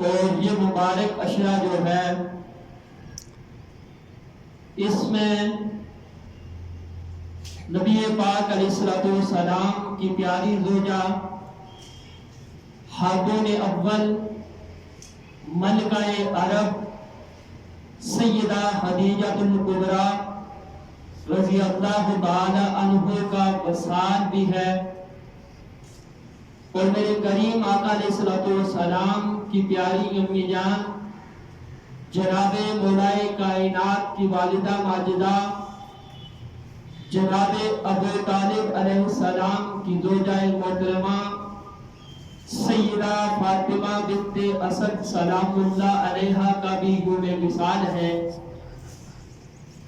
اور یہ مبارک عشرہ جو ہے اس میں نبی پاک علیہ السلام کی پیاری زوجہ خاتون اول ملکہ عرب سیدہ خدیجہ الکبریٰ رضی اللہ تعالی عنہ کا وصال بھی ہے، اور میرے کریم آقا علیہ السلام کی پیاری امی جان جناب مولائے کائنات کی والدہ ماجدہ جناب ابو طالب علیہ السلام کی زوجہ محترمہ سیدہ فاطمہ بنت اسد سلام اللہ علیہا کا بھی یوم وصال ہے،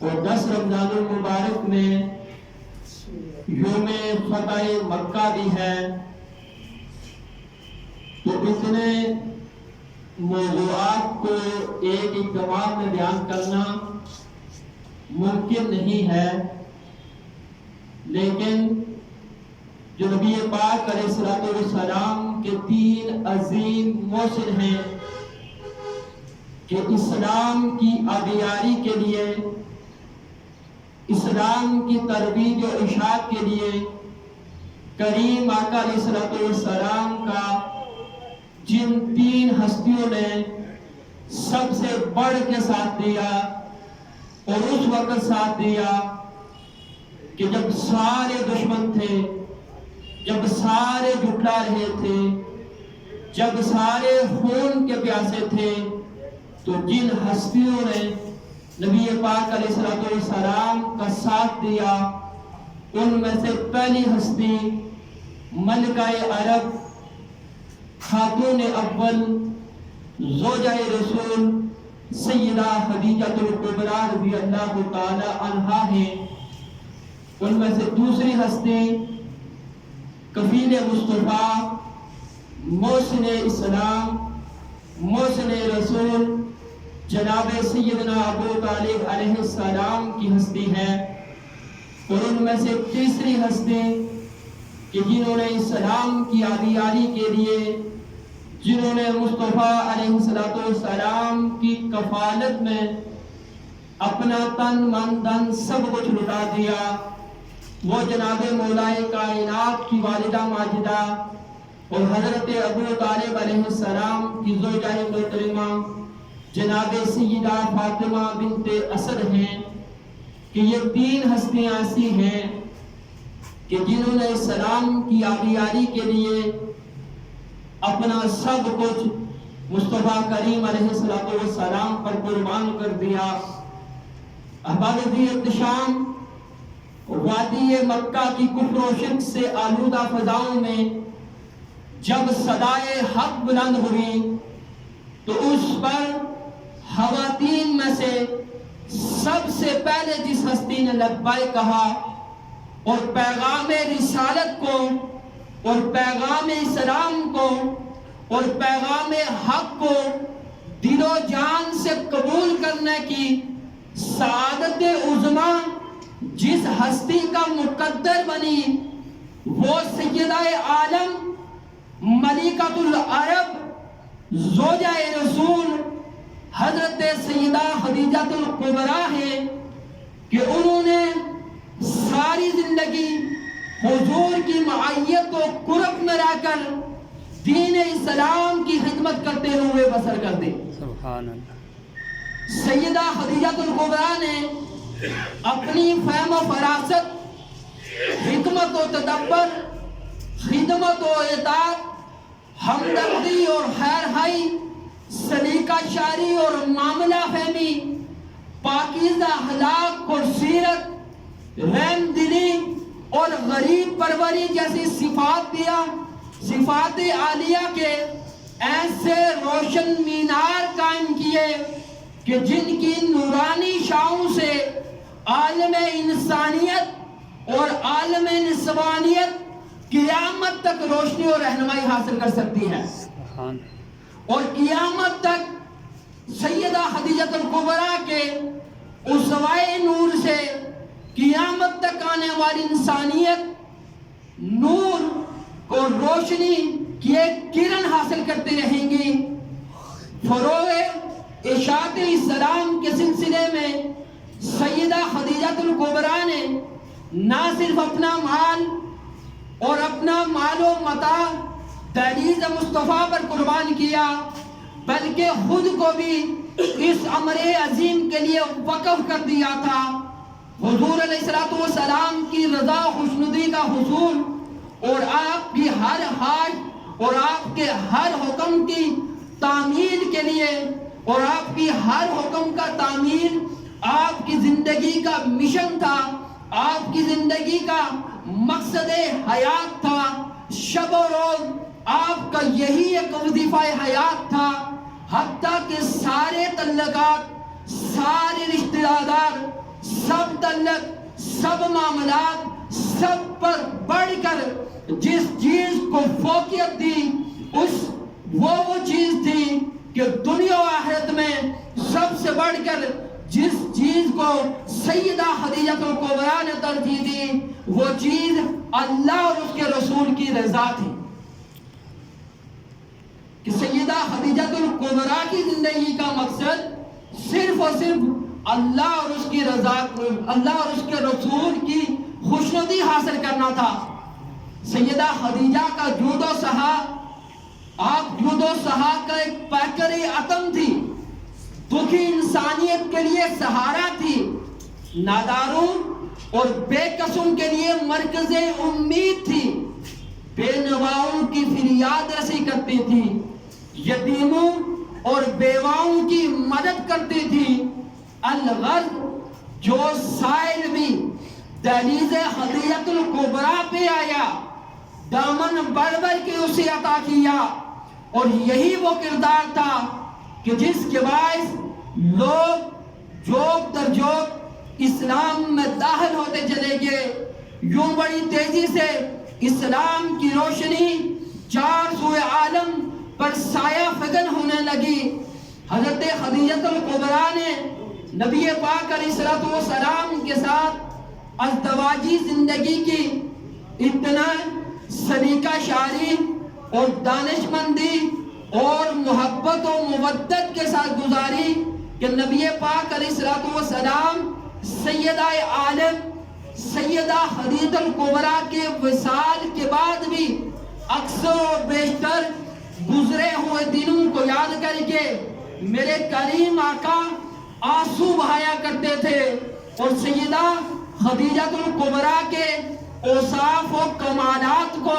اور 10 رمضان المبارک میں یوم فتح مکہ بھی ہے۔ تو اتنے موضوعات کو ایک اجتماع میں بیان کرنا ممکن نہیں ہے، لیکن جو نبی پاک علیہ السلام کے 3 عظیم محسن ہیں کہ اسلام کی آبیاری کے لیے، اسلام کی ترویج و اشاعت کے لیے کریم آقا علیہ السلام کا جن 3 ہستیوں نے سب سے بڑھ کے ساتھ دیا، اور اس وقت ساتھ دیا کہ جب سارے دشمن تھے، جب سارے جھٹلا رہے تھے، جب سارے خون کے پیاسے تھے، تو جن ہستیوں نے نبی پاک علیہ السلام کا ساتھ دیا ان میں سے پہلی ہستی ملکہ عرب خاتون اول زوجہ رسول سیدہ خدیجہ الکبریٰ رضی اللہ تعالی عنہا ہیں۔ ان میں سے دوسری ہستی کفیل مصطفیٰ محسن اسلام محسن رسول جناب سیدنا ابو طالب علیہ السلام کی ہستی ہے، اور ان میں سے تیسری ہستی کہ جنہوں نے اسلام کی آبیاری کے لیے، جنہوں نے مصطفیٰ علیہ السلام کی کفالت میں اپنا تن من دن سب کچھ لٹا دیا، وہ جناب مولائے کائنات کی والدہ ماجدہ اور حضرت ابو طالب علیہ السلام کی زوجہ محترمہ جناب سیدہ فاطمہ بنت اسد ہیں، کہ یہ 3 ہستیاں ایسی ہیں کہ جنہوں نے اسلام کی آبیاری کے لیے اپنا سب کچھ مصطفیٰ کریم علیہ السلام پر قربان کر دیا۔ احباب احتشام، وادی مکہ کی کفر و شرک سے آلودہ فضاؤں میں جب صدائے حق بلند ہوئی تو اس پر خواتین میں سے سب سے پہلے جس ہستی نے لبیک کہا اور پیغام رسالت کو اور پیغام اسلام کو اور پیغام حق کو دل و جان سے قبول کرنے کی سعادت عظمی جس ہستی کا مقدر بنی، وہ سیدہ عالم ملکۃ العرب زوجہ رسول حضرت سیدہ خدیجہ الکبریٰ ہے، کہ انہوں نے ساری زندگی حضور کی معیت و قرب میں رہ کر دین اسلام کی خدمت کرتے ہوئے بسر کر دی۔ سبحان اللہ۔ سیدہ خدیجہ الکبریٰ نے اپنی فہم و فراست، حکمت و تدبر، خدمت و اطاعت، ہمدردی اور خیر خواہی، سلیقہ شاعری اور معاملہ فہمی، پاکیزہ اخلاق اور سیرت، رحم دلی اور غریب پروری جیسی صفات دیا، صفات عالیہ کے ایسے روشن مینار قائم کیے کہ جن کی نورانی شعاعوں سے عالم انسانیت اور عالم نسوانیت قیامت تک روشنی اور رہنمائی حاصل کر سکتی ہے، اور قیامت تک سیدہ خدیجہ الکبریٰ کے اسوائے نور سے قیامت تک آنے والی انسانیت نور اور روشنی کی ایک کرن حاصل کرتے رہیں گی۔ فروغ اشاعت اسلام کے سلسلے میں سیدہ خدیجہ الکبریٰ نے نہ صرف اپنا مال اور اپنا مال و متاع دہلیز مصطفیٰ پر قربان کیا، بلکہ خود کو بھی اس امر عظیم کے لیے وقف کر دیا تھا۔ حضور علیہ السلام کی رضا و خوشنودی کا حصول اور آپ کی ہر حاج اور آپ کے ہر حکم کی تعمیل کے لیے اور آپ کی ہر حکم کا تعمیل آپ کی زندگی کا مشن تھا، آپ کی زندگی کا مقصد حیات تھا۔ شب و روز آپ کا یہی ایک وظیفہ حیات تھا، حتیٰ کہ سارے تعلقات، سارے رشتہ دار، سب تعلق، سب معاملات، سب پر بڑھ کر جس چیز کو فوقیت دی وہ چیز تھی کہ دنیا و آخرت میں سب سے بڑھ کر جس چیز کو سیدہ خدیجہ الکبریٰ نے ترجیح دی وہ چیز اللہ اور اس کے رسول کی رضا تھی، کہ سیدہ خدیجہ الکبریٰ کی زندگی کا مقصد صرف اور صرف اللہ اور اس کی رضا، اللہ اور اس کے رسول کی خوشنودی حاصل کرنا تھا۔ سیدہ خدیجہ کا جود و سہا، آپ جود و سہا کا ایک پیکر عتم تھی، دکھی انسانیت کے لیے سہارا تھی، ناداروں اور بے قسم کے لیے مرکز امید تھی، بے نواؤں کی فریاد رسی کرتی تھی، یتیموں اور بیواؤں کی مدد کرتی تھی۔ الغرض جو سائل بھی دہلیز خدیجہ الکبریٰ پہ آیا، دامن بڑھ بڑھ کے اسے عطا کیا، اور یہی وہ کردار تھا کہ جس کے باعث لوگ جوک در جوک اسلام میں داخل ہوتے چلے گئے۔ یوں بڑی تیزی سے اسلام کی روشنی چار سوئے عالم پر سایہ فگن ہونے لگی۔ حضرت خدیجہ الکبریٰ نے نبی پاک علیہ السلام کے ساتھ ازدواجی زندگی کی اتنا سلیقہ شعری اور دانش مندی اور محبت و مودت کے ساتھ گزاری کہ نبی پاک علیہ السلام سیدہ عالم سیدہ خدیجہ الکبریٰ کے وصال کے بعد بھی اکثر و بیشتر گزرے ہوئے دنوں کو یاد کر کے میرے کریم آقا آنسو بہایا کرتے تھے، اور سیدہ خدیجہ الکبریٰ کے اوصاف و کمالات کو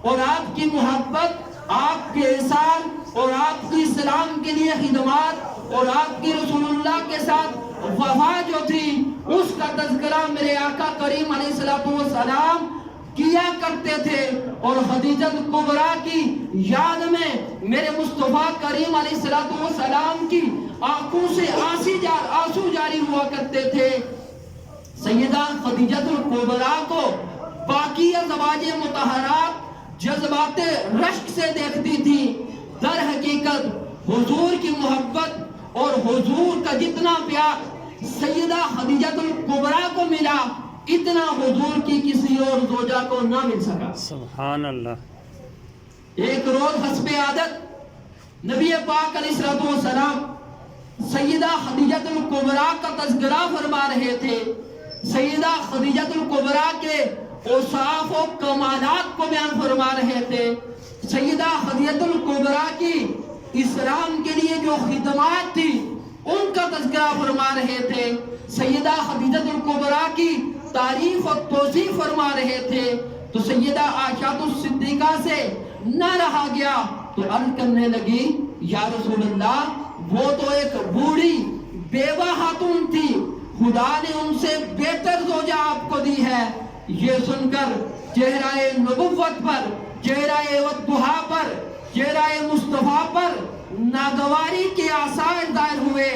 اور آپ کی محبت، آپ کے احسان اور آپ کی اسلام کے لیے خدمات اور آپ کی رسول اللہ کے ساتھ وفا جو تھی اس کا تذکرہ میرے آقا کریم علیہ السلام کیا کرتے تھے، اور خدیجہ الکبریٰ کی یاد میں میرے مصطفیٰ کریم علیہ السلام کی آنکھوں سے آنسو جاری ہوا کرتے تھے۔ سیدہ خدیجہ الکبریٰ کو باقی ازواج مطہرات جذبات رشک سے دیکھتی تھی، در حقیقت حضور کی محبت اور حضور کا جتنا پیار سیدہ خدیجہ الکبریٰ کو ملا اتنا حضور کی کسی اور زوجہ کو نہ مل سکا۔ سبحان اللہ۔ ایک روز حسب عادت نبی پاک علیہ السلام سیدہ خدیجہ الکبریٰ کا تذکرہ فرما رہے تھے، سیدہ خدیجہ الکبریٰ کے اوصاف و کمالات کو بیان فرما رہے تھے، سیدہ خدیجہ الکبریٰ کی اسلام کے لیے جو خدمات تھی ان کا تذکرہ فرما رہے تھے، سیدہ خدیجہ الکبریٰ کی تعریف و توصیف فرما رہے تھے، تو سیدہ عائشہ الصدیقہ سے نہ رہا گیا تو عرض کرنے لگی، یا رسول اللہ وہ تو ایک بوڑھی بیوہ خاتون تھی، خدا نے ان سے بہتر زوجہ آپ کو دی ہے۔ یہ سن کر چہرہ نبوت پر، چہرہ وضحا پر، چہرہ مصطفیٰ پر ناگواری کے آثار ظاہر ہوئے،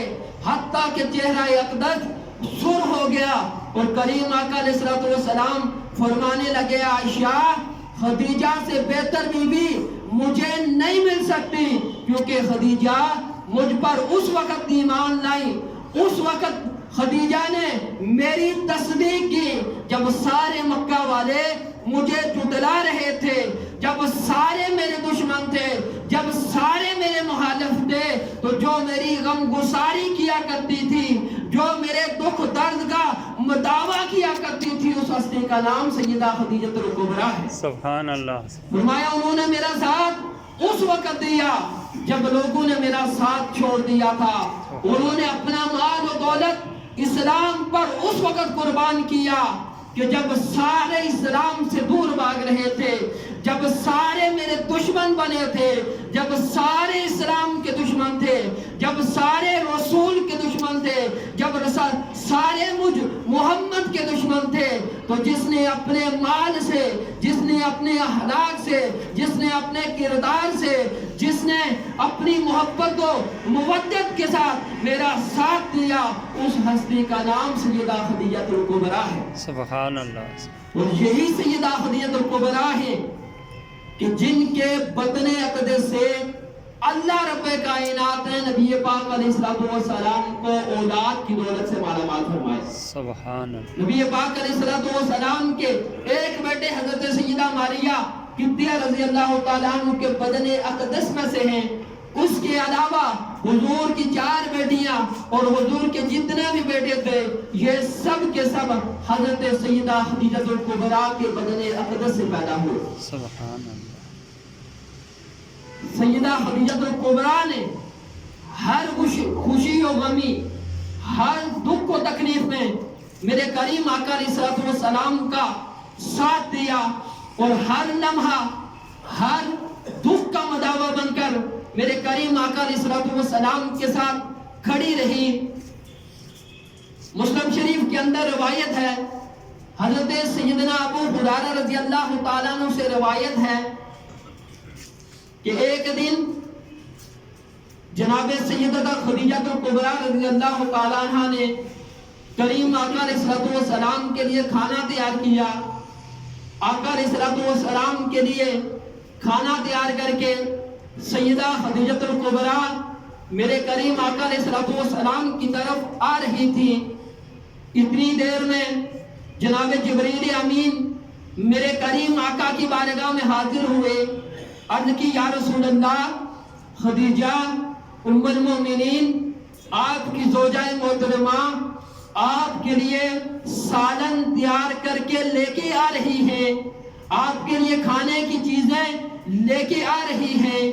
حتیٰ کہ چہرہ اقدس سرخ ہو گیا، اور کریم آقا علیہ السلام فرمانے لگے، عائشہ خدیجہ سے بہتر بیوی مجھے نہیں مل سکتی، کیونکہ خدیجہ مجھ پر اس وقت ایمان لائی، اس وقت خدیجہ نے میری تصدیق کی جب سارے مکہ والے مجھے جھٹلا رہے تھے، جب سارے میرے دشمن تھے، جب سارے میرے میرے مخالف تھے تو جو میری غم گساری کیا کرتی تھی، جو میرے دکھ درد کا مداوا کیا کرتی تھی، اس ہستی کا نام سیدہ خدیجہ الکبریٰ ہے۔ سبحان اللہ۔ فرمایا انہوں نے میرا ساتھ اس وقت دیا جب لوگوں نے میرا ساتھ چھوڑ دیا تھا، انہوں نے اپنا مال و دولت اسلام پر اس وقت قربان کیا کہ جب سارے اسلام سے دور بھاگ رہے تھے، جب سارے میرے دشمن بنے تھے، جب سارے اسلام کے دشمن تھے، جب سارے رسول کے دشمن تھے، جب سارے مجھ محمد کے دشمن تھے، تو جس نے اپنے مال سے، جس نے اپنے اخلاق سے، جس نے اپنے کردار سے، جس نے اپنی محبت و مودت کے ساتھ میرا ساتھ دیا، اس ہستی کا نام سیدہ خدیجہ الکبریٰ ہے۔ سبحان اللہ۔ اور یہی سیدہ خدیجہ الکبریٰ ہے کہ جن کے بدن اقدس سے اللہ رب کائنات نے نبی پاک علیہ السلام کو اولاد کی دولت سے مالا مال فرمایا۔ سبحان اللہ۔ نبی پاک علیہ السلام کے ایک بیٹے حضرت سیدہ ماریہ قبطیہ رضی اللہ تعالیٰ عنہ کے بدن اقدس میں سے ہیں۔ اس کے علاوہ حضور کی 4 بیٹیاں اور حضور کے جتنے بھی بیٹے تھے، یہ سب کے سب حضرت سیدہ خدیجہ الکبریٰ کے بدن اقدس سے پیدا ہوئے۔ سبحان اللہ۔ سیدہ خدیجہ الکبریٰ نے ہر خوشی و غمی، ہر دکھ و تکلیف میں میرے کریم آقا علیہ السلام کا ساتھ دیا، اور ہر لمحہ ہر دکھ کا مداوا بن کر میرے کریم آقا علیہ السلام کے ساتھ کھڑی رہی۔ مسلم شریف کے اندر روایت ہے، حضرت سیدنا ابو ہریرہ رضی اللہ تعالیٰ عنہ سے روایت ہے کہ ایک دن جناب سیدہ خدیجہ الکبریٰ رضی اللہ تعالیٰ عنہ نے کریم آقا علیہ السلام کے لیے کھانا تیار کیا۔ آقا علیہ السلام کے لیے کھانا تیار کر کے سیدہ خدیجہ الکبریٰ میرے کریم آقا علیہ السلام کی طرف آ رہی تھی۔ اتنی دیر میں جناب جبریل امین میرے کریم آقا کی بارگاہ میں حاضر ہوئے، عرض کی یا رسول اللہ، خدیجہ ام المومنین آپ کی زوجہ محترمہ آپ کے لیے سالن تیار کر کے لے کے آ رہی ہیں، آپ کے لیے کھانے کی چیزیں لے کے آ رہی ہیں۔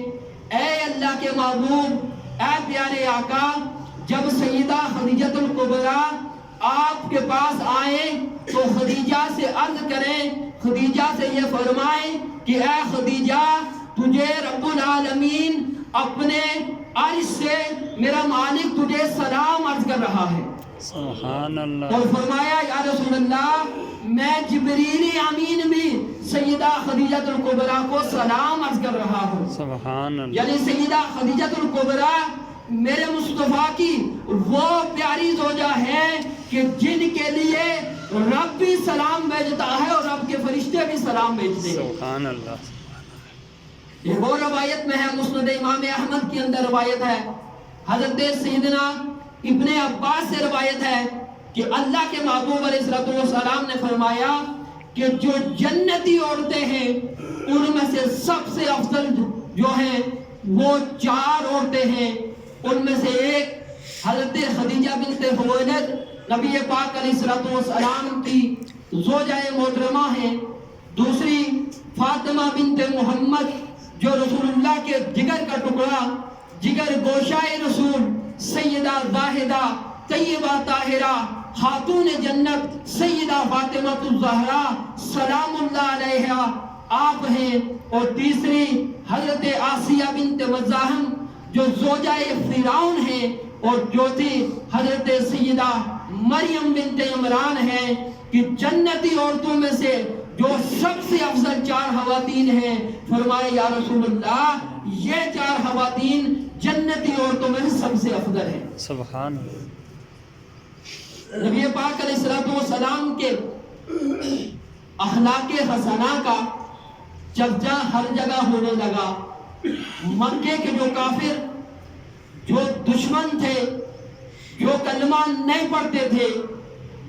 اے اللہ کے محبوب، اے پیارے آقا، جب سیدہ خدیجہ الکبریٰ آپ کے پاس آئیں تو خدیجہ سے عرض کریں، خدیجہ سے یہ فرمائیں کہ اے خدیجہ، تجھے رب العالمین اپنے عرش سے میرا مالک تجھے سلام عرض کر رہا ہے۔ سبحان اللہ۔ اور فرمایا یا رسول اللہ، میں جبریل امین بھی سیدہ خدیجہ الکبریٰ کو سلام عرض کر رہا ہوں۔ سبحان اللہ۔ یعنی سیدہ خدیجہ الکبریٰ میرے مصطفیٰ کی وہ پیاری زوجہ ہے کہ جن کے لیے رب بھی سلام بھیجتا ہے اور رب کے فرشتے بھی سلام بھیجتے ہیں۔ سبحان اللہ۔ ایک اور روایت میں ہے، مسند امام احمد کے اندر روایت ہے، حضرت سیدنا ابن عباس سے روایت ہے کہ اللہ کے محبوب علیہ السلام نے فرمایا کہ جو جنتی عورتیں ہیں ان میں سے سب سے افضل جو ہیں وہ 4 عورتیں ہیں۔ ان میں سے ایک حضرت خدیجہ بنت خویلد نبی پاک علیہ السلام کی زوجہ محترمہ ہیں، دوسری فاطمہ بنت محمد جو رسول اللہ کے جگر کا ٹکڑا، جگر گوشائے رسول، سیدہ زاہدہ طیبہ طاہرہ خاتون جنت سیدہ فاطمہ الزہرا سلام اللہ علیہا آپ ہیں، اور تیسری حضرت آسیہ بنت مزاحم جو زوجہ فرعون ہیں، اور چوتھی حضرت سیدہ مریم بنت عمران ہیں، کہ جنتی عورتوں میں سے جو سب سے افضل 4 خواتین ہیں۔ فرمائے یا رسول اللہ، یہ 4 خواتین جنتی عورتوں میں سب سے افضل ہیں۔ سبحان اللہ۔ نبی پاک علیہ السلام کے اخلاق حسنہ کا چرچا ہر جگہ ہونے لگا۔ مکے کے جو کافر، جو دشمن تھے، جو کلمہ نہیں پڑھتے تھے،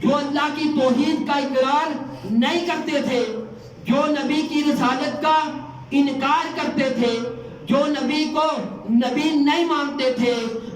جو اللہ کی توحید کا اقرار نہیں کرتے تھے، جو نبی کی رسالت کا انکار کرتے تھے، جو نبی نبی کو نبی نہیں مانتے تھے،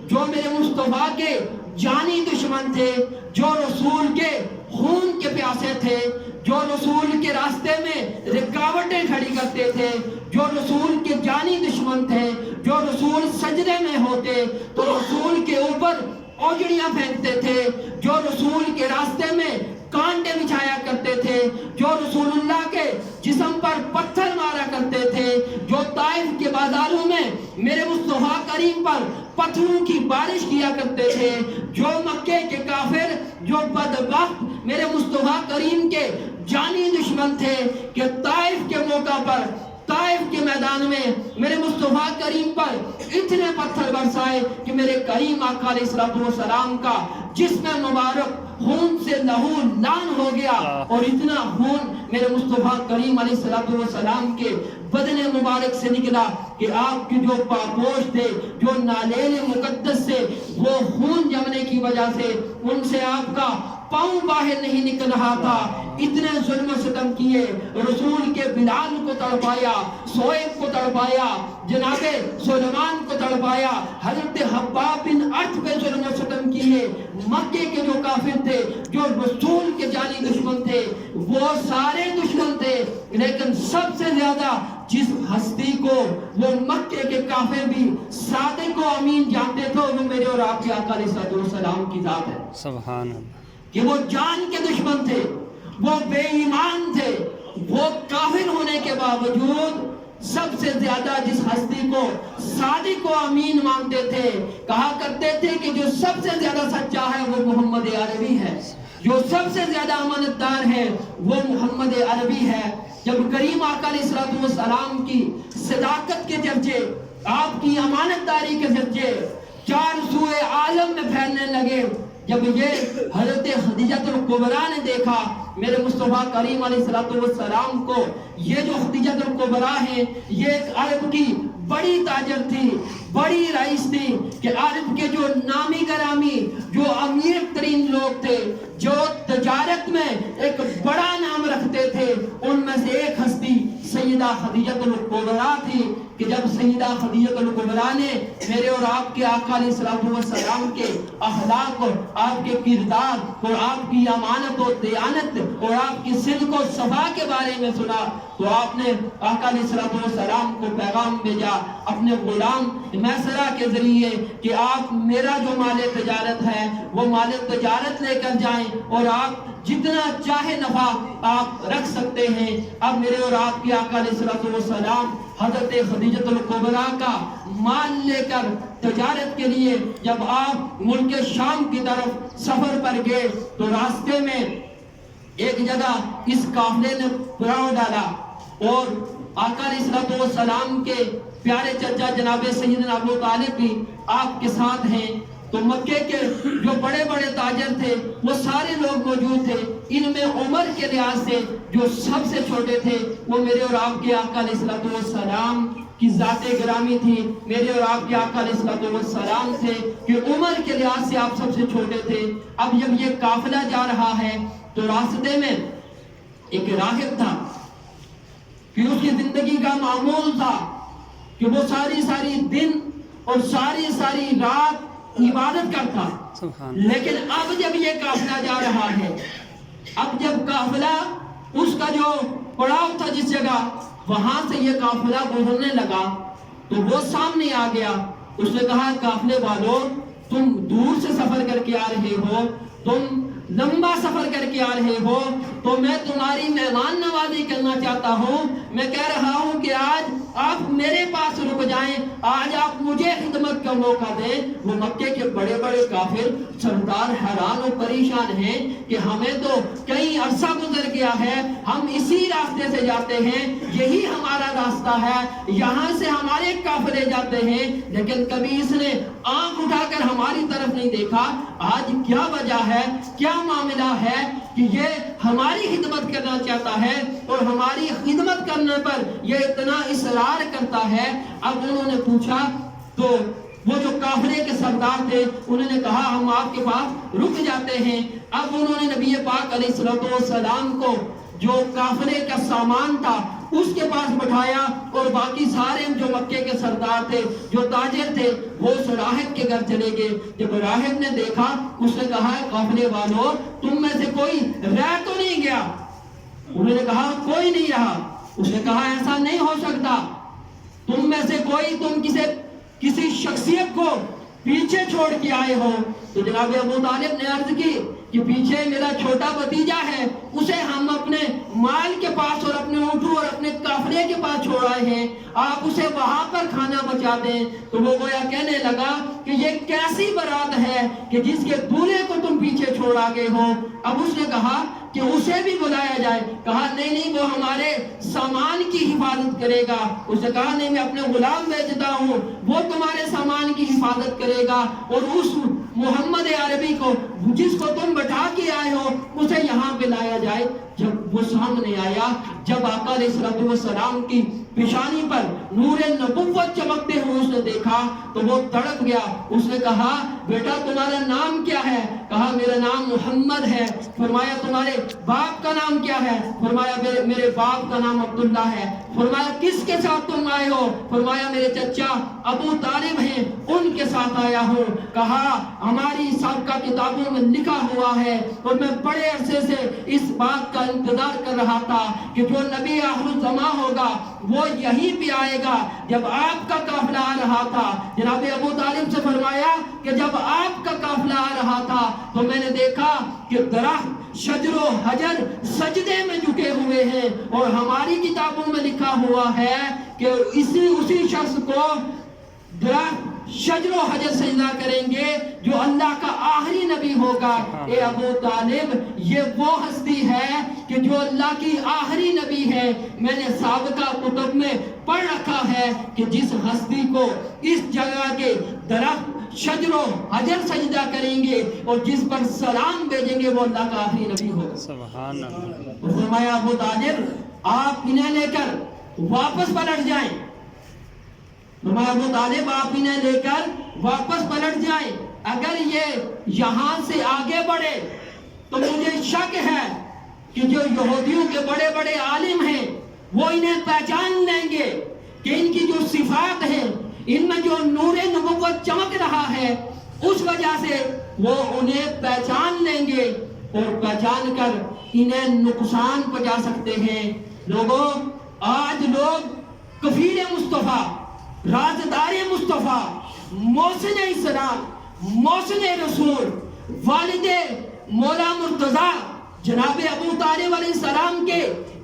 جو میرے مصطفیٰ کے جانی دشمن تھے، جو رسول کے خون کے پیاسے تھے، جو رسول کے راستے میں رکاوٹیں کھڑی کرتے تھے، جو رسول کے جانی دشمن تھے، جو رسول سجدے میں ہوتے تو رسول کے اوپر اوجڑیاں پھینکتے تھے، جو رسول کے راستے میں کانٹے بچھایا کرتے تھے، جو رسول اللہ کے جسم پر پتھر مارا کرتے تھے، جو طائف کے بازاروں میں میرے مصطفیٰ کریم پر پتھروں کی بارش کیا کرتے تھے، جو مکے کے کافر، جو بدبخت میرے مصطفیٰ کریم کے جانی دشمن تھے کہ طائف کے موقع پر، طائف کے میدان میں میرے مصطفیٰ کریم پر اتنے پتھر برسائے کہ میرے کریم آقا علیہ السلام کا جسم مبارک خون سے لہو لان ہو گیا، اور اتنا خون میرے مصطفیٰ کریم علیہ السلام کے بدن مبارک سے نکلا کہ آپ کے جو پاپوش تھے، جو نالیل مقدس سے وہ خون جمنے کی وجہ سے ان سے آپ کا پاؤں باہر نہیں نکل رہا تھا۔ اتنے ظلم و ستم کیے، رسول کے بلال کو تڑپایا، سویب کو تڑپایا، جناب سلیمان کو تڑپایا، حضرت حباب بن ارت پہ ظلم و ستم کیے۔ مکے کے جو کافر تھے، جو رسول کے جانی دشمن تھے، وہ سارے دشمن تھے، لیکن سب سے زیادہ جس ہستی کو وہ مکے کے کافر بھی صادق و امین جانتے تھے، وہ میرے اور آپ کے آقا علیہ السلام کی ذات ہے۔ سبحان اللہ۔ کہ وہ جان کے دشمن تھے، وہ بے ایمان تھے، وہ کافر ہونے کے باوجود سب سے زیادہ جس ہستی کو صادق و امین مانتے تھے، کہا کرتے تھے کہ جو سب سے زیادہ سچا ہے وہ محمد عربی ہے، جو سب سے زیادہ امانتدار ہے وہ محمد عربی ہے۔ جب کریم آقا علیہ السلام کی صداقت کے چرچے، آپ کی امانتداری کے چرچے چار سوئے عالم میں پھیلنے لگے، جب یہ حضرت خدیجہ الکبریٰ نے دیکھا میرے مصطفیٰ کریم علیہ السلام کو، یہ جو خدیجہ الکبریٰ ہے یہ ایک عرب کی بڑی تاجر تھی، بڑی رئیس تھی، کہ عرب کے جو نامی گرامی، جو امیر ترین لوگ تھے، جو تجارت میں ایک بڑا نام رکھتے تھے، ان میں سے ایک ہستی سیدہ خدیجہ الکبریٰ تھی، کہ جب سیدہ خدیجہ الکبریٰ نے میرے اور آپ کے آقا علیہ السلام کے اخلاق اور آپ کے کردار اور آپ کی امانت و دیانت اور آپ کی صدق و صفا کے بارے میں سنا، تو آپ نے آقا علیہ السلام کو پیغام بھیجا اپنے غلام میسرہ کے ذریعے کہ آپ میرا جو مال تجارت ہے وہ مال تجارت لے کر جائیں، اور آپ جتنا چاہے نفع آپ رکھ سکتے ہیں۔ اب میرے اور آپ کے آقا علیہ السلام حضرت خدیجہ الکبریٰ کا مال لے کر تجارت کے لیے جب آپ ملک شام کی طرف سفر پر گئے، تو راستے میں ایک جگہ اس قافلے نے پڑاؤ ڈالا، اور آقا علیہ السلام کے پیارے چچا جناب سیدنا ابو طالب بھی آپ کے ساتھ ہیں، تو مکے کے جو بڑے بڑے تاجر تھے وہ سارے لوگ موجود تھے۔ ان میں عمر کے لحاظ سے جو سب سے چھوٹے تھے وہ میرے اور آپ کے آقا علیہ السلام کی ذات گرامی تھی، میرے اور آپ کے آقا علیہ السلام تھے کہ عمر کے لحاظ سے آپ سب سے چھوٹے تھے۔ اب جب یہ قافلہ جا رہا ہے تو راستے میں ایک راہب تھا کہ اس کی زندگی کا معمول تھا کہ وہ ساری دن اور ساری رات عبادت کرتا، لیکن اب جب یہ قافلہ جا رہا ہے، اب جب قافلہ اس کا جو پڑاؤ تھا جس جگہ، وہاں سے یہ قافلہ گزرنے لگا، تو وہ سامنے آ گیا۔ اس نے کہا قافلے والوں، تم دور سے سفر کر کے آ رہے ہو، تم لمبا سفر کر کے آ رہے ہو، تو میں تمہاری مہمان نوازی کرنا چاہتا ہوں۔ میں کہہ رہا ہوں کہ آج آپ میرے پاس رک جائیں، آج آپ مجھے خدمت کا موقع دیں۔ وہ مکے کے بڑے بڑے کافر سردار حیران و پریشان ہیں کہ ہمیں تو کئی عرصہ گزر گیا ہے، ہم اسی راستے سے جاتے ہیں، یہی ہمارا راستہ ہے، یہاں سے ہمارے قافلے جاتے ہیں، لیکن کبھی اس نے آنکھ اٹھا کر ہماری طرف نہیں دیکھا۔ آج کیا وجہ ہے، کیا معاملہ ہے کہ یہ ہماری خدمت کرنا چاہتا ہے اور ہماری خدمت کرنے پر یہ اتنا اصرار کرتا ہے؟ اب انہوں نے پوچھا تو وہ جو قافلے کے سردار تھے انہوں نے کہا ہم آپ کے پاس رک جاتے ہیں۔ اب انہوں نے نبی پاک علیہ السلام کو جو قافلے کا سامان تھا اس کے پاس بٹھایا اور باقی سارے جو مکے کے سردار تھے، جو تاجر تھے، وہ اس راہب کے گھر چلے گئے۔ جب راہب نے دیکھا، اس نے کہا قافلے والوں تم میں سے کوئی رہ تو نہیں گیا؟ انہوں نے کہا کوئی نہیں رہا۔ اس نے کہا ایسا نہیں ہو سکتا، تم میں سے کوئی تم کسی شخصیت کو پیچھے چھوڑ کے آئے ہو۔ تو جناب ابو طالب نے عرض کی کہ پیچھے میرا چھوٹا بھتیجا ہے، اسے ہم اپنے مال کے پاس اور اپنے اونٹوں اور اپنے قافلے کے پاس چھوڑ آئے ہیں، آپ اسے وہاں پر کھانا بچا دیں۔ تو وہ گویا کہنے لگا کہ یہ کیسی برات ہے کہ جس کے دولہے کو تم پیچھے چھوڑ آ گئے ہو۔ اب اس نے کہا کہ اسے بھی بلایا جائے۔ کہا نہیں وہ ہمارے سامان کی حفاظت کرے گا۔ اس نے کہا نہیں، میں اپنے غلام بھیجتا ہوں، وہ تمہارے سامان کی حفاظت کرے گا، اور اس محمد عربی کو جس کو تم بٹھا کے آئے ہو اسے یہاں پہ لایا جائے۔ جب وہ سامنے آیا، جب آقا علیہ السلام کی پیشانی پر نور نبوت چمکتے ہوئے اس نے دیکھا تو وہ تڑپ گیا۔ اس نے کہا بیٹا تمہارا نام کیا ہے؟ کہا میرا نام محمد ہے۔ فرمایا تمہارے باپ کا نام کیا ہے؟ فرمایا میرے باپ کا نام عبداللہ ہے۔ فرمایا کس کے ساتھ تم آئے ہو؟ فرمایا میرے چچا ابو طالب ہیں، ان کے ساتھ آیا ہوں۔ کہا ہماری سابقہ کتابوں میں لکھا ہوا ہے اور میں بڑے عرصے سے اس بات کا انتظار کر رہا تھا کہ جو نبی آخر الزمان ہوگا وہ یہیں پہ آئے گا۔ جب آپ کا قافلہ آ رہا تھا، جناب ابو طالب سے فرمایا کہ جب آپ کا قافلہ آ رہا تھا تو میں نے دیکھا کہ درخت شجر و حجر سجدے میں جھکے ہوئے ہیں، اور ہماری کتابوں میں لکھا ہوا ہے کہ اسی شخص کو درخت شجر و حجر سجدہ کریں گے جو اللہ کا آخری نبی ہوگا۔ اے ابو طالب یہ وہ ہستی ہے کہ جو اللہ کی آخری نبی ہے۔ میں نے سابقہ کتب میں پڑھ رکھا ہے کہ جس ہستی کو اس جگہ کے درخت شجر و حجر سجدہ کریں گے اور جس پر سلام بھیجیں گے وہ اللہ کا آخری نبی ہوگا۔ سبحان اللہ۔ فرمایا ابو طالب آپ انہیں لے کر واپس پلٹ جائیں۔ فرمایا ابو طالب آپ انہیں لے کر واپس پلٹ جائیں، اگر یہ یہاں سے آگے بڑھے تو مجھے شک ہے کہ جو یہودیوں کے بڑے بڑے عالم ہیں وہ انہیں پہچان لیں گے کہ ان کی جو صفات ہیں، ان میں جو نور نبوت چمک رہا ہے، اس وجہ سے وہ انہیں پہچان لیں گے اور پہچان کر انہیں نقصان پہنچا سکتے ہیں۔ لوگوں آج لوگ کفیل مصطفیٰ، رازدار مصطفیٰ، محسن اسلام، محسن رسول، والد مولا مرتضیٰ جناب ابو طالب علیہ السلام کے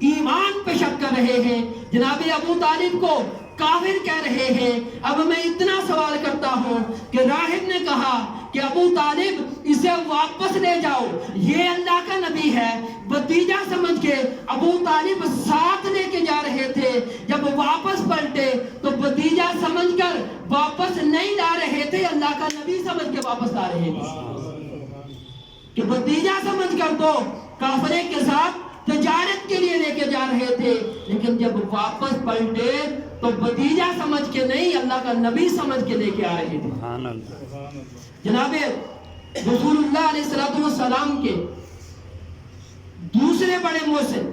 ایمان پہ شک کر رہے ہیں، جناب ابو طالب کو کافر کہہ رہے ہیں۔ اب میں اتنا سوال کرتا ہوں کہ راہب نے کہا کہ ابو طالب اسے واپس لے جاؤ، یہ اللہ کا نبی ہے، بھتیجا سمجھ کے ابو طالب ساتھ لے کے جا رہے تھے، جب واپس پلٹے تو بھتیجا سمجھ کر واپس نہیں لا رہے تھے، اللہ کا نبی سمجھ کے واپس لا رہے تھے کہ بھتیجا سمجھ کر تو کافرے کے ساتھ تجارت کے لیے لے کے جا رہے تھے، لیکن جب واپس پلٹے تو بھتیجا سمجھ کے نہیں، اللہ کا نبی سمجھ کے لے کے آ رہے تھے۔ جناب رسول اللہ علیہ السلام کے دوسرے بڑے محسن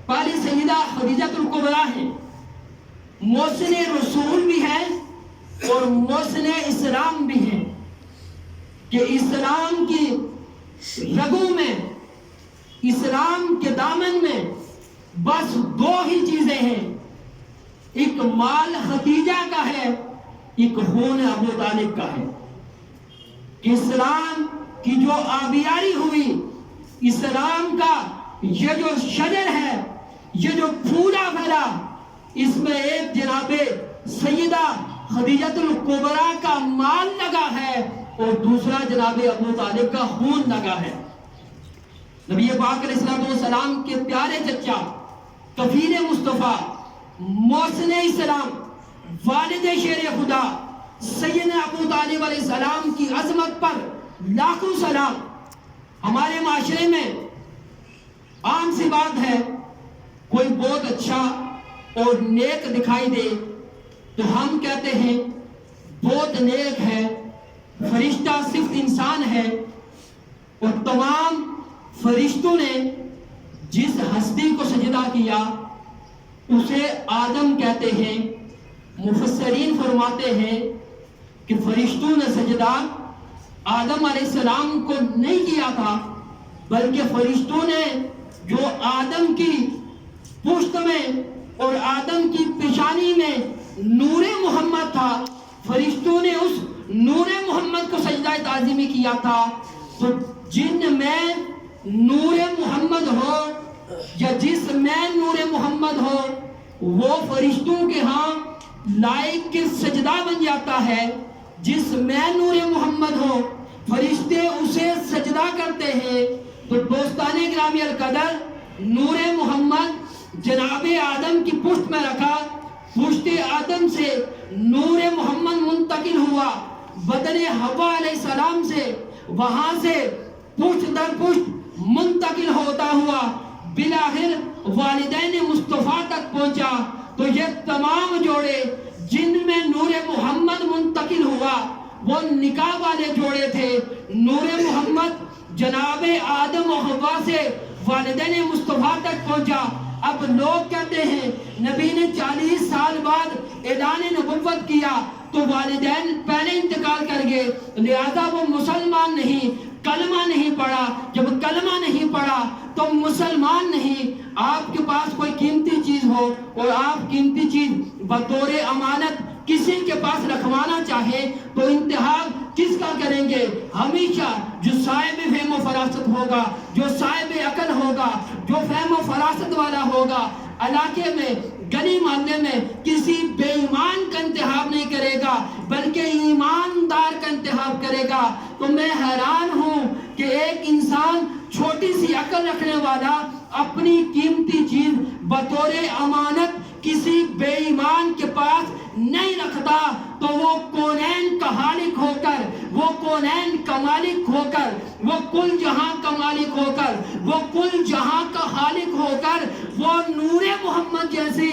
پہلی سیدہ خدیجہ الکبریٰ ہیں، محسن رسول بھی ہیں اور محسن اسلام بھی ہیں، کہ اسلام کی رگوں میں، اسلام کے دامن میں بس دو ہی چیزیں ہیں، ایک مال خدیجہ کا ہے، ایک خون ابو طالب کا ہے۔ کہ اسلام کی جو آبیاری ہوئی، اسلام کا یہ جو شجر ہے، یہ جو پھولا پھیلا، اس میں ایک جناب سیدہ خدیجہ الکبریٰ کا مال لگا ہے اور دوسرا جناب ابو طالب کا خون لگا ہے۔ نبی پاک علیہ السلام کے پیارے چچا کفیل مصطفیٰ، محسن اسلام، والد شیر خدا سیدنا ابو طالب علیہ السلام کی عظمت پر لاکھوں سلام۔ ہمارے معاشرے میں عام سی بات ہے، کوئی بہت اچھا اور نیک دکھائی دے تو ہم کہتے ہیں بہت نیک ہے، فرشتہ صرف انسان ہے، اور تمام فرشتوں نے جس ہستی کو سجدہ کیا اسے آدم کہتے ہیں۔ مفسرین فرماتے ہیں کہ فرشتوں نے سجدہ آدم علیہ السلام کو نہیں کیا تھا، بلکہ فرشتوں نے جو آدم کی پشت میں اور آدم کی پیشانی میں نور محمد تھا، فرشتوں نے اس نور محمد کو سجدہ تعظیمی کیا تھا۔ تو جن میں نور محمد ہو یا جس میں نور محمد ہو، وہ فرشتوں کے ہاں لائق کے سجدہ بن جاتا ہے۔ جس میں نور محمد ہو فرشتے اسے سجدہ کرتے ہیں۔ تو دوستان گرامی القدر، نور محمد جناب آدم کی پشت میں رکھا، پشت آدم سے نور محمد منتقل ہوا بدن حوا علیہ السلام سے، وہاں سے پشت در پشت منتقل ہوتا ہوا بالآخر والدین مصطفیٰ تک پہنچا۔ تو یہ تمام جوڑے جن میں نور محمد منتقل ہوا وہ نکاح والے جوڑے تھے۔ نور محمد جناب آدم و حوا سے والدین مصطفیٰ تک پہنچا۔ اب لوگ کہتے ہیں نبی نے 40 سال بعد اعلان نبوت کیا تو والدین پہلے انتقال کر گئے، لہذا وہ مسلمان نہیں، کلمہ نہیں پڑھا۔ جب کلمہ نہیں پڑھا تو مسلمان نہیں۔ آپ کے پاس کوئی قیمتی چیز ہو اور آپ قیمتی چیز بطور امانت کسی کے پاس رکھوانا چاہے تو انتخاب کس کا کریں گے؟ ہمیشہ جو صاحب فہم و فراست ہوگا، جو صاحب عقل ہوگا، جو فہم و فراست والا ہوگا، علاقے میں گلی محلے میں کسی بے ایمان کا انتخاب نہیں کرے گا بلکہ ایماندار کا انتخاب کرے گا۔ تو میں حیران ہوں کہ ایک انسان چھوٹی سی عقل رکھنے والا اپنی قیمتی چیز بطور امانت کسی بے ایمان کے پاس نہیں رکھتا، تو وہ کونین کا خالق ہو کر، وہ کونین کا مالک ہو کر، وہ کل جہاں کا مالک ہو کر، وہ کل جہاں کا خالق ہو کر، وہ نور محمد جیسی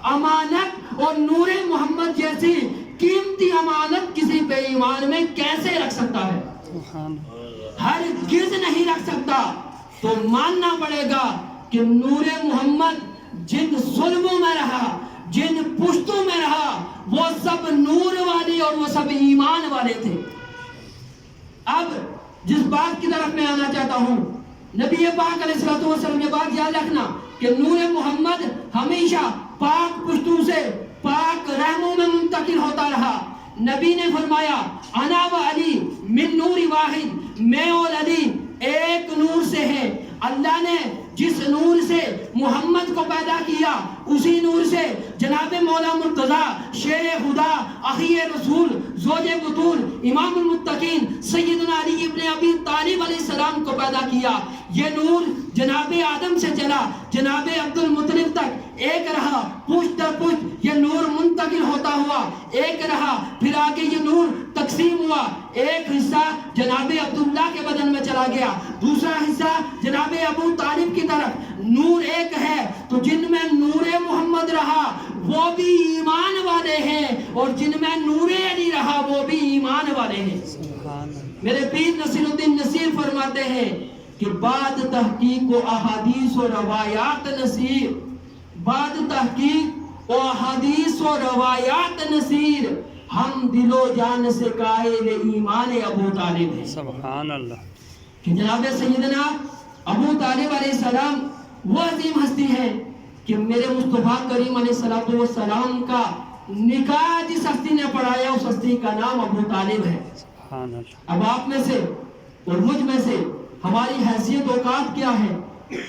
امانت اور نور محمد جیسی قیمتی امانت کسی بے ایمان میں کیسے رکھ سکتا ہے؟ ہرگز نہیں رکھ سکتا۔ تو ماننا پڑے گا کہ نور محمد جن ظلموں میں رہا، جن پشتوں میں رہا، وہ سب نور والے اور وہ سب ایمان والے تھے۔ اب جس بات کی طرف میں آنا چاہتا ہوں، نبی پاک علیہ الصلوۃ والسلام یہ بات یاد رکھنا کہ نور محمد ہمیشہ پاک پشتوں سے پاک رحموں میں منتقل ہوتا رہا۔ نبی نے فرمایا انا و علی من نور واحد، میں اور علی ایک نور سے ہیں۔ اللہ نے جس نور سے محمد کو پیدا کیا اسی نور سے جناب مولا مرتضی شیر خدا، اخی رسول، زوج بطول، امام المتقین سیدنا علی ابن ابی طالب علیہ السلام کو پیدا کیا۔ یہ نور جناب آدم سے چلا جناب عبد المطلب تک ایک رہا، پشت در پشت یہ نور منتقل ہوتا ہوا ایک رہا، پھر آگے یہ نور تقسیم ہوا، ایک حصہ جناب عبداللہ کے بدن میں چلا گیا، دوسرا حصہ جناب ابو طالب کی طرف۔ نور ایک ہے تو جن میں نور محمد رہا وہ بھی ایمان والے ہیں اور جن میں نور علی رہا وہ بھی ایمان والے ہیں۔ میرے پیر نصیر الدین نصیر فرماتے ہیں کہ بعد تحقیق و احادیث و روایات نصیر، بعد تحقیق و احادیث و روایات نصیر، ہم دل و جان سے قائل ایمان ابو طالب ہیں۔ سبحان اللہ۔ کہ جناب سیدنا ابو طالب علیہ السلام وہ عظیم ہستی ہے کہ میرے مصطفیٰ کریم علیہ السلام کا نکاح جس ہستی نے پڑھایا اس ہستی کا نام ابو طالب ہے۔ سبحان اللہ۔ اب آپ میں سے اور مجھ میں سے ہماری حیثیت اوقات کیا ہے،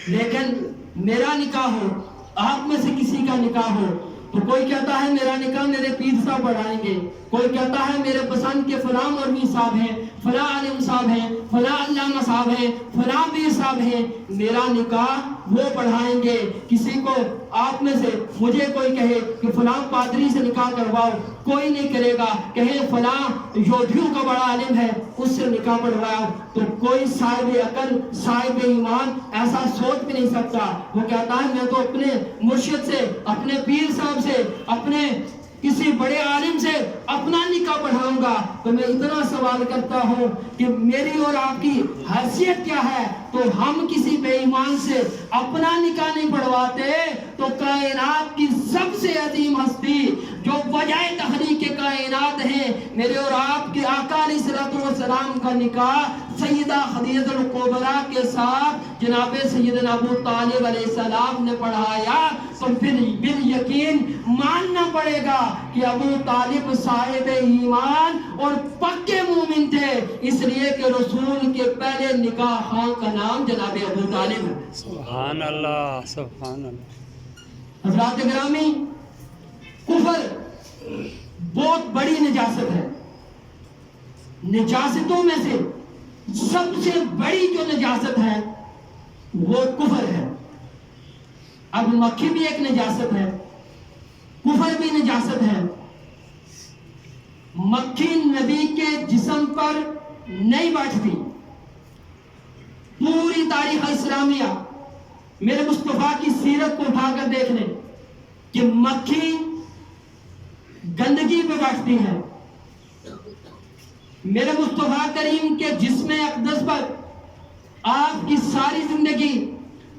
لیکن میرا نکاح ہو، آپ میں سے کسی کا نکاح ہو تو کوئی کہتا ہے میرا نکاح میرے پیر صاحب پڑھائیں گے، کوئی کہتا ہے میرے پسند کے فلاں مولوی صاحب ہیں، فلاں عالم صاحب ہیں، فلاں علامہ صاحب ہیں، فلاں پیر صاحب ہیں، میرا نکاح وہ پڑھائیں گے۔ کسی کو آپ میں سے مجھے کوئی کہے کہ فلاں پادری سے نکاح کرواؤ، کوئی نہیں کرے گا۔ کہے فلاں یودھیوں کا بڑا عالم ہے اس سے نکاح پڑھواؤ، تو کوئی صاحب عقل صاحب ایمان ایسا سوچ بھی نہیں سکتا۔ وہ کہتا ہے میں تو اپنے مرشد سے، اپنے پیر صاحب سے، اپنے کسی بڑے عالم سے اپنا نکاح پڑھاؤں گا۔ تو میں اتنا سوال کرتا ہوں کہ میری اور آپ کی حیثیت کیا ہے؟ تو ہم کسی بے ایمان سے اپنا نکاح نہیں پڑھواتے تو کائنات کی سب سے عظیم ہستی جو وجہ تخلیق کائنات ہے میرے اور آپ کے آقا علیہ الصلوۃ والسلام کا نکاح سیدہ خدیجہ الکبریٰ کے ساتھ جناب سیدنا ابو طالب علیہ السلام نے پڑھایا تو پھر بالیقین ماننا پڑے گا کہ ابو طالب صاحب ایمان اور پکے مومن تھے، اس لیے کہ رسول کے پہلے نکاح خان کا نام جناب ابو طالب ہے۔ سبحان اللہ، سبحان اللہ۔ حضرات گرامی، کفر بہت بڑی نجاست ہے، نجاستوں میں سے سب سے بڑی جو نجاست ہے وہ کفر ہے۔ اب مکھی بھی ایک نجاست ہے، کفر بھی نجاست ہے۔ مکھی نبی کے جسم پر نہیں بیٹھتی۔ پوری تاریخ اسلامیہ میرے مصطفیٰ کی سیرت کو اٹھا کر دیکھ لیں کہ مکھی گندگی پہ بیٹھتی ہے۔ میرے مصطفیٰ کریم کے جسم اقدس پر آپ کی ساری زندگی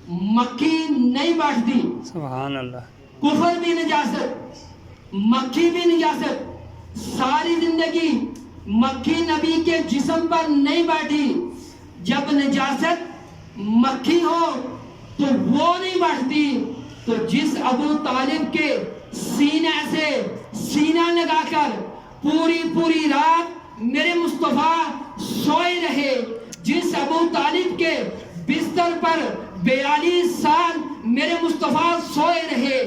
مکھی نہیں بیٹھتی۔ سبحان اللہ۔ کفر بھی نجاست، مکھی بھی نجاست، ساری زندگی مکھی نبی کے جسم پر نہیں بیٹھی۔ جب نجاست مکھی ہو تو وہ نہیں بیٹھتی، تو جس ابو طالب کے سینے سے سینہ لگا کر پوری رات میرے مصطفیٰ سوئے رہے، جس ابو طالب کے بستر پر 42 سال میرے مصطفیٰ سوئے رہے،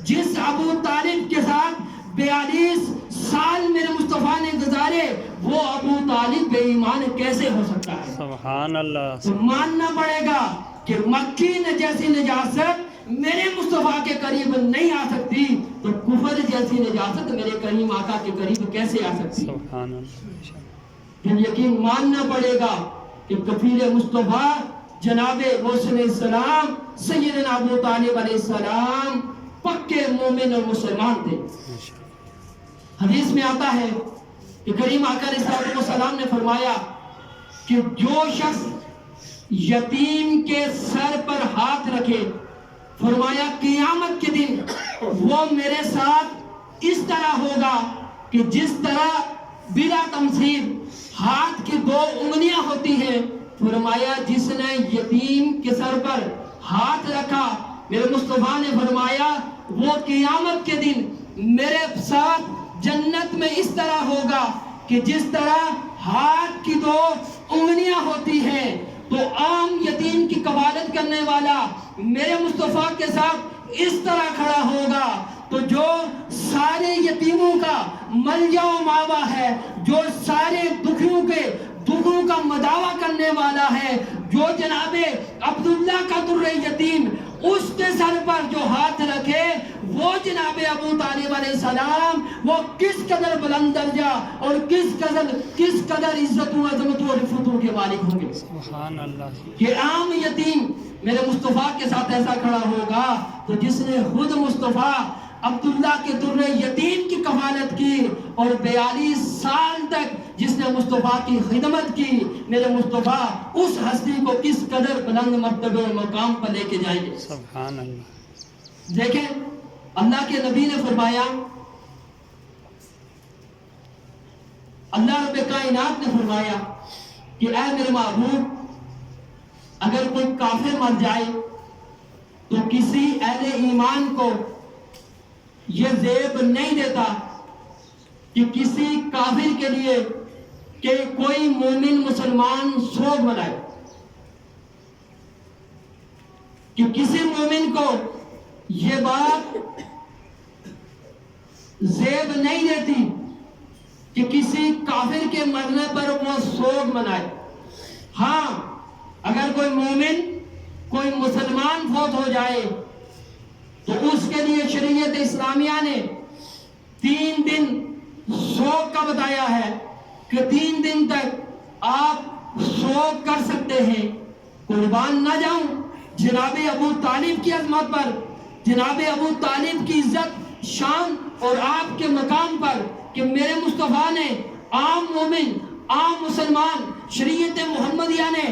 جس ابو طالب کے ساتھ 42 سال میرے مصطفیٰ نے گزارے، وہ ابو طالب بے ایمان کیسے ہو سکتا ہے؟ سبحان اللہ۔ تو ماننا پڑے گا کہ مکھی جیسی نجاست میرے مصطفیٰ کے قریب نہیں آ سکتی، تو کفر جیسی نجاست میرے کریم آقا کے قریب کیسے آ سکتی؟ سبحان اللہ۔ پھر یقین ماننا پڑے گا کہ کفیل مصطفیٰ جناب محسن السلام سیدنا ابو طالب علیہ السلام پکے مومن اور مسلمان تھے۔ حدیث میں آتا ہے کہ کریم آقا علیہ السلام نے فرمایا کہ جو شخص یتیم کے سر پر ہاتھ رکھے، فرمایا قیامت کے دن وہ میرے ساتھ اس طرح ہوگا کہ جس طرح بلا تمثیل ہاتھ کی 2 انگلیاں ہوتی ہیں۔ فرمایا جس نے یتیم کے سر پر ہاتھ رکھا، میرے مصطفیٰ نے فرمایا وہ قیامت کے دن میرے ساتھ جنت میں اس طرح ہوگا کہ جس طرح ہاتھ کی 2 انگلیاں ہوتی ہیں۔ تو عام یتیم کی کفالت کرنے والا میرے مصطفیٰ کے ساتھ اس طرح کھڑا ہوگا، تو جو سارے یتیموں کا ملجا و ماوا ہے، جو سارے دکھیوں کا مداوا کرنے والا ہے، جو جناب عبداللہ کا در یتیم اس کے سر پر جو ہاتھ رکھے، وہ جناب ابو طالب علیہ السلام وہ کس قدر بلند درجہ اور کس قدر عزت و عظمت و رفعت کے مالک ہوں گے۔ سبحان اللہ۔ کہ عام یتیم میرے مصطفیٰ کے ساتھ ایسا کھڑا ہوگا، تو جس نے خود مصطفیٰ عبداللہ کے در یتیم کی کفالت کی اور 42 سال تک جس نے مصطفیٰ کی خدمت کی، میرے مصطفیٰ اس ہستی کو کس قدر بلند مرتبے و مقام پر لے کے جائیں گے۔ سبحان اللہ۔ دیکھیں اللہ کے نبی نے فرمایا، اللہ رب کائنات نے فرمایا کہ اے میرے محبوب، اگر کوئی کافر مر جائے تو کسی اہل ایمان کو یہ زیب نہیں دیتا کہ کسی کافر کے لیے کہ کوئی مومن مسلمان سوگ منائے، کہ کسی مومن کو یہ بات زیب نہیں دیتی کہ کسی کافر کے مرنے پر وہ سوگ منائے۔ ہاں اگر کوئی مومن کوئی مسلمان فوت ہو جائے تو اس کے لیے شریعت اسلامیہ نے 3 دن سوگ کا بتایا ہے کہ 3 دن تک آپ سوگ کر سکتے ہیں۔ قربان نہ جاؤں جناب ابو طالب کی عظمت پر، جناب ابو طالب کی عزت شان اور آپ کے مقام پر کہ میرے مصطفیٰ نے عام مومن عام مسلمان شریعت محمدیہ نے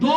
2